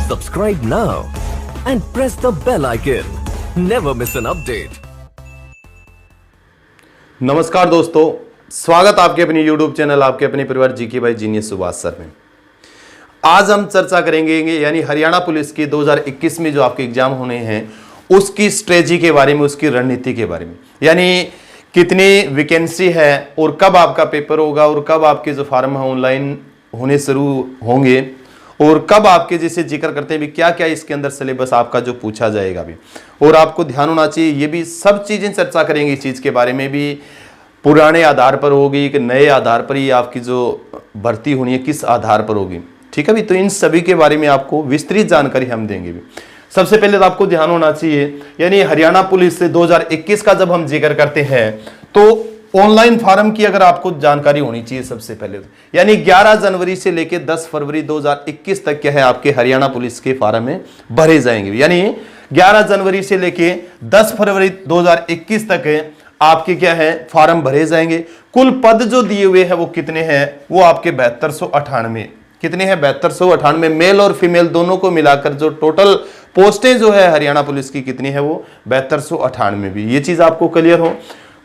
Subscribe now and press the bell icon. Never miss an update. नमस्कार दोस्तों, स्वागत आपके अपने YouTube चैनल आपके अपने परिवार GK by genius Subhash sir में। आज हम चर्चा करेंगे यानी हरियाणा पुलिस के 2021 में जो आपके एग्जाम होने हैं उसकी स्ट्रेटजी के बारे में, उसकी रणनीति के बारे में, यानी कितनी वैकेंसी है और कब आपका पेपर होगा और कब आपके जो फार्म है ऑनलाइन होने शुरू होंगे और कब आपके जैसे जिक्र करते हैं भी क्या क्या इसके अंदर सिलेबस आपका जो पूछा जाएगा भी, और आपको ध्यान होना चाहिए ये भी सब चीजें चर्चा करेंगे। इस चीज के बारे में भी पुराने आधार पर होगी कि नए आधार पर ही आपकी जो भर्ती होनी है किस आधार पर होगी, ठीक है भी। तो इन सभी के बारे में आपको विस्तृत जानकारी हम देंगे भी। सबसे पहले तो आपको ध्यान होना चाहिए यानी हरियाणा पुलिस से 2021 का जब हम जिक्र करते हैं तो ऑनलाइन फार्म की अगर आपको जानकारी होनी चाहिए सबसे पहले तो, यानी 11 जनवरी से लेकर 10 फरवरी 2021 तक क्या है आपके हरियाणा पुलिस के फार्म में भरे जाएंगे। यानी 11 जनवरी से लेकर 10 फरवरी 2021 तक आपके क्या है फार्म भरे जाएंगे। कुल पद जो दिए हुए हैं वो कितने हैं, वो आपके 7298 कितने हैं 7298 मेल और फीमेल दोनों को मिलाकर जो टोटल पोस्टें जो है हरियाणा पुलिस की कितनी है वो 7298 भी। ये चीज आपको क्लियर हो।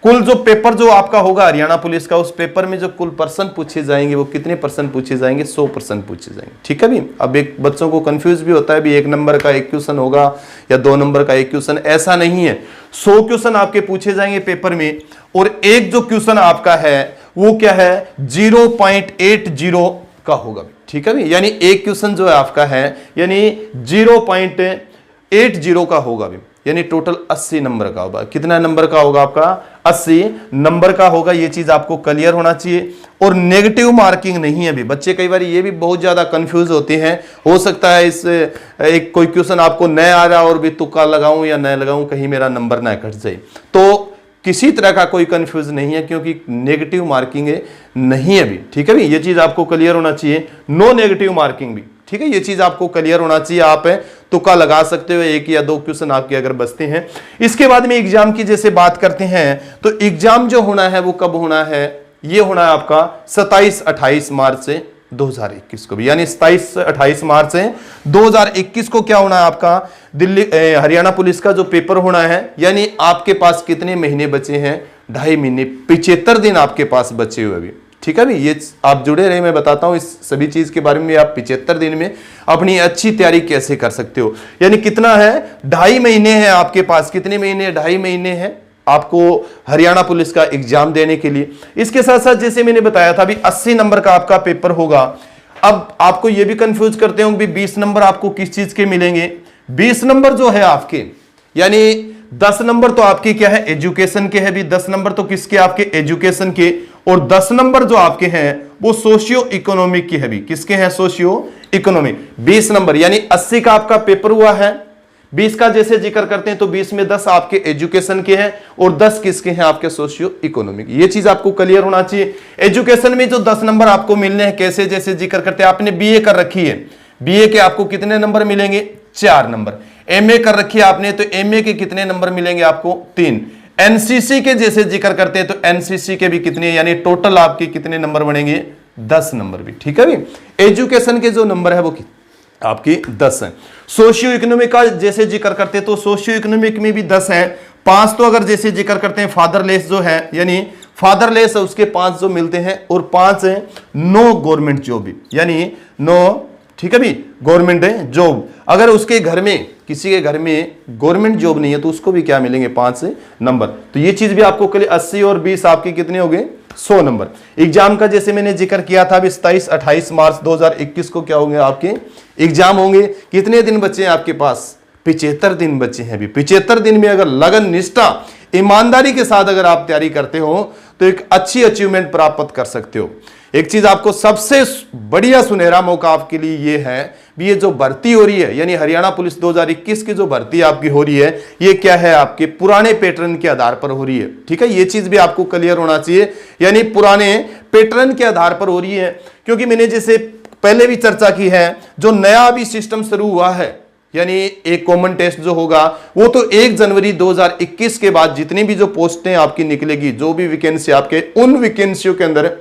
कुल जो पेपर जो आपका होगा हरियाणा पुलिस का, उस पेपर में जो कुल पर्सन पूछे जाएंगे वो कितने परसेंट पूछे जाएंगे, 100% पूछे जाएंगे, ठीक है भी। अब एक बच्चों को कंफ्यूज भी होता है भी 1 नंबर का 1 क्वेश्चन होगा या 2 नंबर का 1 क्वेश्चन, ऐसा नहीं है। 100 क्वेश्चन आपके पूछे जाएंगे पेपर में और एक जो क्वेश्चन आपका है वो क्या है 0.80 का होगा, ठीक है भी। यानी एक क्वेश्चन जो है आपका है यानी 0.80 का होगा भी, यानी टोटल 80 नंबर का होगा। कितना नंबर का होगा आपका 80 नंबर का होगा। ये चीज आपको क्लियर होना चाहिए। और नेगेटिव मार्किंग नहीं है भी। बच्चे कई बार ये भी बहुत ज्यादा कंफ्यूज होते हैं, हो सकता है इस एक कोई क्वेश्चन आपको न आ रहा और भी तुक्का लगाऊं या न लगाऊं कहीं मेरा नंबर ना कट जाए, तो किसी तरह का कोई कंफ्यूज नहीं है क्योंकि नेगेटिव मार्किंग नहीं है भी, ठीक है भी। ये चीज आपको क्लियर होना चाहिए, नो नेगेटिव मार्किंग भी, ठीक है। ये चीज आपको क्लियर होना चाहिए। आप तुक्का लगा सकते हो, 1 या 2 क्वेश्चन आपके अगर बचते हैं। इसके बाद में एग्जाम की जैसे बात करते हैं तो एग्जाम जो होना है वो कब होना है, ये होना है आपका 27-28 मार्च से 2021 को भी, यानी 27-28 मार्च से 2021 को क्या होना है आपका दिल्ली हरियाणा पुलिस का जो पेपर होना है। यानी आपके पास कितने महीने बचे हैं, 2.5 महीने, 75 दिन आपके पास बचे हुए अभी, ठीक है भी। ये आप जुड़े रहे, मैं बताता हूं इस सभी चीज के बारे में। आप 75 दिन में अपनी अच्छी तैयारी कैसे कर सकते हो, यानी कितना है 2.5 महीने हैं आपके पास। कितने महीने 2.5 महीने हैं आपको हरियाणा पुलिस का एग्जाम देने के लिए। इसके साथ साथ जैसे मैंने बताया था भी 80 नंबर का आपका पेपर होगा। अब आपको यह भी कंफ्यूज करते होंगे 20 नंबर आपको किस चीज के मिलेंगे। 20 नंबर जो है आपके यानी 10 नंबर तो आपके क्या है एजुकेशन के है भी, 10 नंबर तो किसके आपके एजुकेशन के, और 10 नंबर जो आपके हैं वो सोशियो इकोनॉमिक के है भी। किसके हैं सोशियो इकोनॉमिक। 20 नंबर यानी 80 का आपका पेपर हुआ है, 20 का जैसे जिक्र करते हैं तो 20 में 10 आपके एजुकेशन के हैं और 10 किसके हैं आपके सोशियो इकोनॉमिक। ये चीज आपको क्लियर होना चाहिए। एजुकेशन में जो 10 नंबर आपको मिलने हैं कैसे, जैसे जिक्र करते हैं आपने बीए कर रखी है, बीए के आपको कितने नंबर मिलेंगे 4 नंबर। एमए कर रखी है आपने तो एमए के कितने नंबर मिलेंगे आपको 3। एनसीसी के जैसे जिक्र करते हैं तो एनसीसी के भी कितने, यानी टोटल आपके कितने नंबर बनेंगे 10 नंबर भी, ठीक है भी। एजुकेशन के जो नंबर है वो आपकी 10 है। सोशियो इकोनॉमिक का जैसे जिक्र करते हैं तो सोशियो इकोनॉमिक में भी 10 है। 5 तो अगर जैसे जिक्र करते हैं फादरलेस जो है यानी फादरलेस है उसके 5 जो मिलते हैं, और 5 है नो गवर्नमेंट जॉब भी, यानी नो, ठीक है भी, गवर्नमेंट है जॉब। अगर उसके घर में किसी के घर में गवर्नमेंट जॉब नहीं है तो उसको भी क्या मिलेंगे 5 नंबर। तो ये चीज भी आपको कल 80 और 20 आपके कितने हो गए 100 नंबर। एग्जाम का जैसे मैंने जिक्र किया था 27-28 मार्च 2021 को क्या होंगे आपके एग्जाम होंगे। कितने दिन बचे हैं आपके पास 75 दिन बचे हैं अभी। 75 दिन में अगर लगन, निष्ठा, ईमानदारी के साथ अगर आप तैयारी करते हो तो एक अच्छी अचीवमेंट प्राप्त कर सकते हो। एक चीज आपको सबसे बढ़िया सुनहरा मौका आपके लिए ये है भी, ये जो भर्ती हो रही है यानी हरियाणा पुलिस 2021 की जो भर्ती आपकी हो रही है ये क्या है आपके पुराने पैटर्न के आधार पर हो रही है, ठीक है। ये चीज भी आपको क्लियर होना चाहिए, यानी पुराने पैटर्न के आधार पर हो रही है। क्योंकि मैंने जैसे पहले भी चर्चा की है जो नया अभी सिस्टम शुरू हुआ है यानी एक कॉमन टेस्ट जो होगा वो तो 1 जनवरी 2021 के बाद जितनी भी जो पोस्टें आपकी निकलेगी, जो भी वैकेंसी आपके, उन वैकेंसियों के अंदर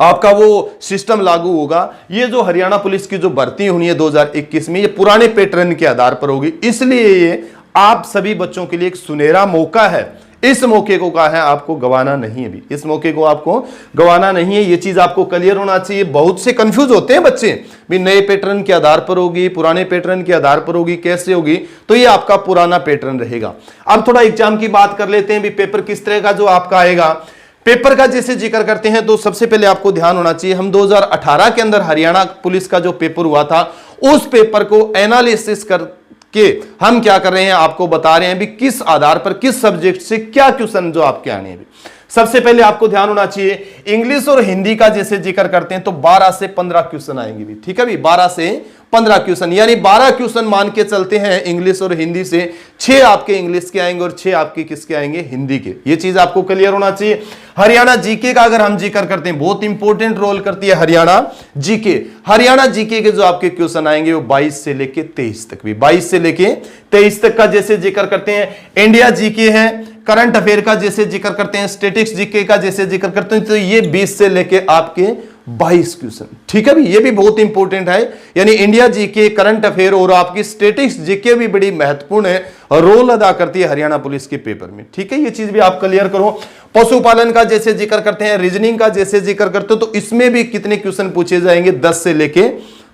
आपका वो सिस्टम लागू होगा। ये जो हरियाणा पुलिस की जो भर्ती होनी है 2021 में, ये पुराने पैटर्न के आधार पर होगी, इसलिए ये आप सभी बच्चों के लिए एक सुनहरा मौका है। इस मौके को कहा है आपको गवाना नहीं है भी, इस मौके को आपको गवाना नहीं है। ये चीज आपको क्लियर होना चाहिए। बहुत से कंफ्यूज होते हैं बच्चे भी, नए पैटर्न के आधार पर होगी, पुराने पैटर्न के आधार पर होगी, कैसे होगी, तो ये आपका पुराना पैटर्न रहेगा। अब थोड़ा एग्जाम की बात कर लेते हैं भी, पेपर किस तरह का जो आपका आएगा। पेपर का जैसे जिक्र करते हैं तो सबसे पहले आपको ध्यान होना चाहिए, हम 2018 के अंदर हरियाणा पुलिस का जो पेपर हुआ था, उस पेपर को एनालिसिस कर कि हम क्या कर रहे हैं, आपको बता रहे हैं भी किस आधार पर, किस सब्जेक्ट से क्या क्वेश्चन जो आपके आने हैं। सबसे पहले आपको ध्यान होना चाहिए, इंग्लिश और हिंदी का जैसे जिक्र करते हैं तो 12 से 15 क्वेश्चन आएंगे भी, ठीक है भी, 12 से 15 क्वेश्चन, यानी 12 क्वेश्चन मान के चलते हैं इंग्लिश और हिंदी से, 6 आपके इंग्लिश के आएंगे और 6 आपके किसके आएंगे, हिंदी के। ये चीज आपको क्लियर होना चाहिए। हरियाणा जीके का अगर हम जिक्र करते हैं, बहुत इंपॉर्टेंट रोल करती है हरियाणा जीके। हरियाणा जीके के जो आपके क्वेश्चन आएंगे वो 22 से लेके 23 तक भी, 22 से लेके 23 तक का जैसे जिक्र करते हैं। इंडिया जीके है, करंट अफेयर का जैसे जिक्र करते हैं, स्टैटिस्टिक्स जीके का जैसे जिक्र करते हैं, तो ये 20 से लेके आपके 22 क्वेश्चन, ठीक है भी, ये भी बहुत इंपॉर्टेंट है। यानी इंडिया जीके, करंट अफेयर और आपकी स्टैटिस्टिक्स जीके भी बड़ी महत्वपूर्ण है और रोल अदा करती है हरियाणा पुलिस के पेपर में, ठीक है। ये चीज भी आप क्लियर करो। पशुपालन का जैसे जिक्र करते हैं, रीजनिंग का जैसे जिक्र करते हो, तो इसमें भी कितने क्वेश्चन पूछे जाएंगे, 10 से लेके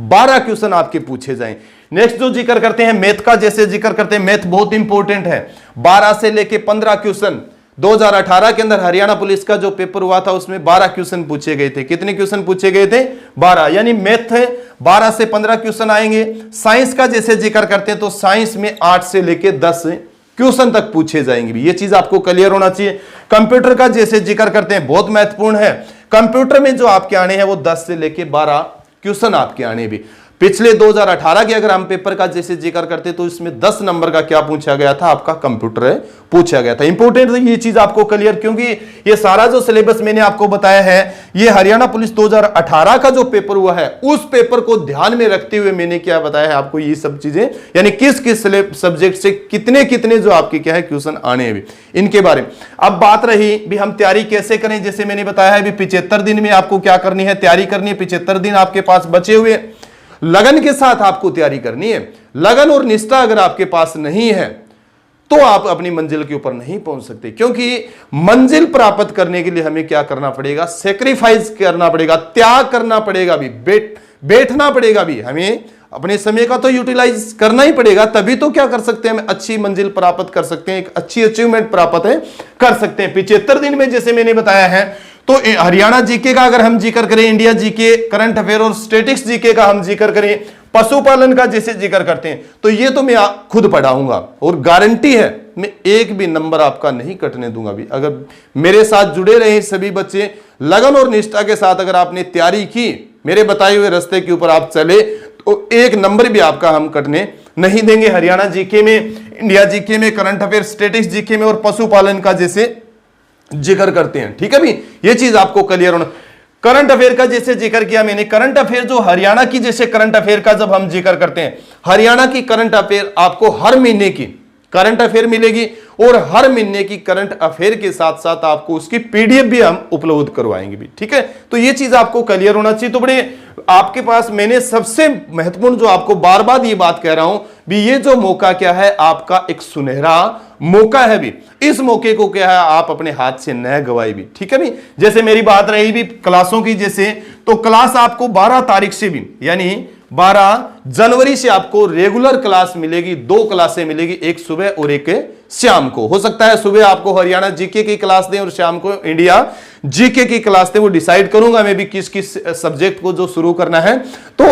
12 क्वेश्चन आपके पूछे जाएंगे। नेक्स्ट जो जिक्र करते हैं मैथ का जैसे जिक्र करते हैं, मैथ बहुत इंपॉर्टेंट है, 12 से लेके 15 क्वेश्चन। 2018 के अंदर हरियाणा पुलिस का जो पेपर हुआ था उसमें 12 क्वेश्चन पूछे गए थे। कितने क्वेश्चन पूछे गए थे, 12, यानी मैथ है 12 से 15 क्वेश्चन आएंगे। साइंस का जैसे जिक्र करते हैं तो साइंस में 8 से लेके 10 क्वेश्चन तक पूछे जाएंगे, ये चीज आपको क्लियर होना चाहिए। कंप्यूटर का जैसे जिक्र करते हैं, बहुत महत्वपूर्ण है, कंप्यूटर में जो आपके आने हैं वो 10 से लेके 12 क्वेश्चन आपके आने भी। पिछले 2018 के अगर हम पेपर का जैसे जिक्र करते तो इसमें 10 नंबर का क्या पूछा गया था, आपका कंप्यूटर है पूछा गया था। इंपॉर्टेंट ये चीज आपको क्लियर, क्योंकि ये सारा जो सिलेबस मैंने आपको बताया है, ये हरियाणा पुलिस 2018 का जो पेपर हुआ है उस पेपर को ध्यान में रखते हुए मैंने क्या बताया है आपको, ये सब चीजें, यानी किस किस सब्जेक्ट से कितने कितने जो आपके क्या है क्वेश्चन आने हैं इनके बारे में। अब बात रही भी हम तैयारी कैसे करें, जैसे मैंने बताया है भी 75 दिन में आपको क्या करनी है, तैयारी करनी है। 75 दिन आपके पास बचे हुए, लगन के साथ आपको तैयारी करनी है। लगन और निष्ठा अगर आपके पास नहीं है तो आप अपनी मंजिल के ऊपर नहीं पहुंच सकते, क्योंकि मंजिल प्राप्त करने के लिए हमें क्या करना पड़ेगा, सेक्रीफाइस करना पड़ेगा, त्याग करना पड़ेगा भी, बैठना पड़ेगा भी, हमें अपने समय का तो यूटिलाइज करना ही पड़ेगा, तभी तो क्या कर सकते हैं, हम अच्छी मंजिल प्राप्त कर सकते हैं, एक अच्छी अचीवमेंट प्राप्त है कर सकते हैं। 75 दिन में जैसे मैंने बताया है, तो हरियाणा जीके का अगर हम जिक्र करें, इंडिया जीके, करंट अफेयर और स्टैटिस्टिक्स जीके का हम जिक्र करें, पशुपालन का जैसे जिक्र करते हैं, तो ये तो मैं खुद पढ़ाऊंगा और गारंटी है मैं एक भी नंबर आपका नहीं कटने दूंगा भी। अगर मेरे साथ जुड़े रहे सभी बच्चे, लगन और निष्ठा के साथ अगर आपने तैयारी की, मेरे बताए हुए रास्ते के ऊपर आप चले, तो एक नंबर भी आपका हम कटने नहीं देंगे। हरियाणा जीके में, इंडिया जीके में, करंट अफेयर, स्टैटिस्टिक्स जीके में और पशुपालन का जैसे जिक्र करते हैं, ठीक है भी, ये चीज आपको क्लियर होना। करंट अफेयर का जैसे जिक्र किया मैंने, करंट अफेयर जो हरियाणा की जैसे करंट अफेयर का जब हम जिक्र करते हैं, हरियाणा की करंट अफेयर आपको हर महीने की करंट अफेयर मिलेगी और हर महीने की करंट अफेयर के साथ साथ आपको उसकी पीडीएफ भी हम उपलब्ध करवाएंगे भी, ठीक है। तो ये चीज आपको क्लियर होना चाहिए। तो बड़े आपके पास मैंने सबसे महत्वपूर्ण जो आपको बार बार ये बात कह रहा हूं भी, ये जो मौका क्या है आपका एक सुनहरा मौका है भी, इस मौके को क्या है आप अपने हाथ से न गवाए भी, ठीक है भी। जैसे मेरी बात रही भी क्लासों की जैसे, तो क्लास आपको 12 तारीख से भी, यानी 12 जनवरी से आपको रेगुलर क्लास मिलेगी, 2 क्लासें मिलेगी, एक सुबह और एक शाम को। हो सकता है सुबह आपको हरियाणा जीके की क्लास दें और शाम को इंडिया जीके की क्लास दें, वो डिसाइड करूंगा मैं भी किस किस सब्जेक्ट को जो शुरू करना है। तो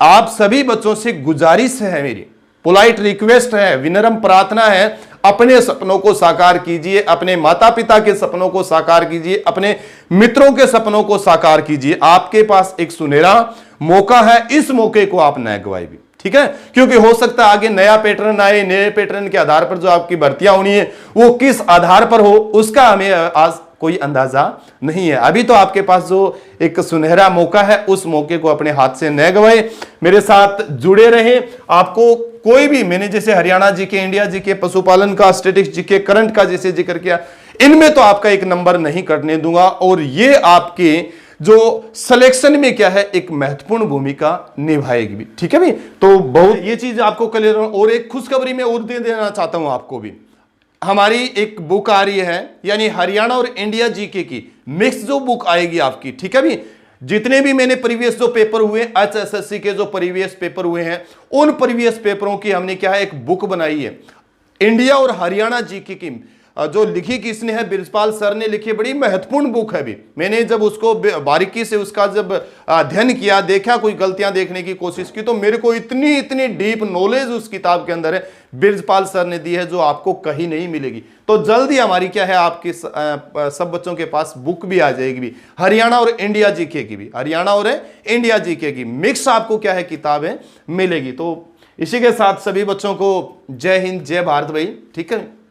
आप सभी बच्चों से गुजारिश है, मेरी पोलाइट रिक्वेस्ट है, विनम्र प्रार्थना है, अपने सपनों को साकार कीजिए, अपने माता पिता के सपनों को साकार कीजिए, अपने मित्रों के सपनों को साकार कीजिए। आपके पास एक सुनहरा मौका है, इस मौके को आप न गवाए भी, ठीक है। क्योंकि हो सकता है आगे नया पैटर्न आए, नए पैटर्न के आधार पर जो आपकी भर्तियां होनी है वो किस आधार पर हो, उसका हमें आज कोई अंदाजा नहीं है। अभी तो आपके पास जो एक सुनहरा मौका है, उस मौके को अपने हाथ से न गवाए, मेरे साथ जुड़े रहे। आपको कोई भी, मैंने जैसे हरियाणा जीके, इंडिया जीके, पशुपालन का, स्टैटिस्टिक्स जीके, करंट का जैसे जिक्र किया, इनमें तो आपका एक नंबर नहीं कटने दूंगा। और ये आपके जो सिलेक्शन में क्या है एक महत्वपूर्ण भूमिका निभाएगी भी। ठीक है भाई, तो बहुत ये चीज आपको क्लियर। और एक खुशखबरी में और दे देना चाहता हूं आपको भी, हमारी एक बुक आ रही है, यानी हरियाणा और इंडिया जीके की मिक्स जो बुक आएगी आपकी। ठीक है भाई, जितने भी मैंने प्रीवियस जो पेपर हुए एचएसएससी के जो प्रीवियस पेपर हुए हैं, उन प्रीवियस पेपरों की हमने क्या है एक बुक बनाई है, इंडिया और हरियाणा जीके की, जो लिखी किसने है, बिरजपाल सर ने लिखी, बड़ी महत्वपूर्ण बुक है भी। मैंने जब उसको बारीकी से उसका जब अध्ययन किया, देखा, कोई गलतियां देखने की कोशिश की, तो मेरे को इतनी इतनी डीप नॉलेज उस किताब के अंदर है, बिरजपाल सर ने दी है, जो आपको कहीं नहीं मिलेगी। तो जल्दी हमारी क्या है आपके सब बच्चों के पास बुक भी आ जाएगी भी, हरियाणा और इंडिया जीके की भी, हरियाणा और इंडिया जीके की मिक्स आपको क्या है किताबें मिलेगी। तो इसी के साथ सभी बच्चों को जय हिंद, जय भारत भाई। ठीक है।